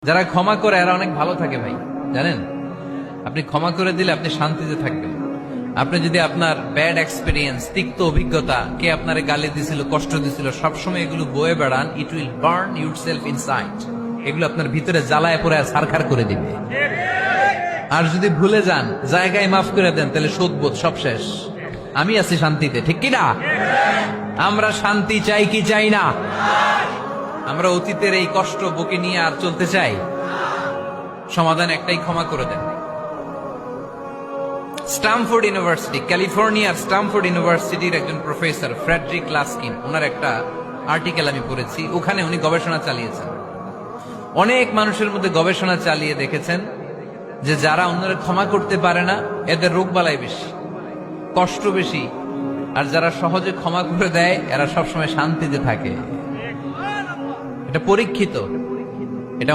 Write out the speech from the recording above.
যারা ক্ষমা করে এরা অনেক ভালো থাকে ভাই, জানেন? আপনি ক্ষমা করে দিলে আপনি শান্তিতে থাকবেন। আপনি যদি আপনার ব্যাড এক্সপিরিয়েন্স, তিক্ত অভিজ্ঞতা, কে আপনারে গালি দিছিল, কষ্ট দিছিল, সবসময় এগুলো বয়ে বেড়ান, it will burn yourself inside. এগুলো আপনার ভিতরে জ্বালায় পড়ে ছারখার করে দিবে। আর যদি ভুলে যান, জায়গায় মাফ করে দেন, তাহলে শোধবোধ সব শেষ। আমি আছি শান্তিতে, ঠিক কিনা? আমরা শান্তি চাই কি চাই না? আমরা অতীতের এই কষ্ট বুকে নিয়ে আর চলতে চাই? সমাধান একটাই, ক্ষমা করে দেন। স্টামফোর্ড ইউনিভার্সিটি, ক্যালিফোর্নিয়ার স্টামফোর্ড ইউনিভার্সিটির একজন প্রফেসর ফ্রেডরিক লাস্কিন, ওনার একটা আর্টিকেল আমি পড়েছি। ওখানে উনি গবেষণা চালিয়েছেন, অনেক মানুষের মধ্যে গবেষণা চালিয়ে দেখেছেন যে যারা অন্যরা ক্ষমা করতে পারে না, এদের রোগবালাই বেশি, কষ্ট বেশি। আর যারা সহজে ক্ষমা করে দেয়, এরা সবসময় শান্তিতে থাকে। এটা পরীক্ষিত।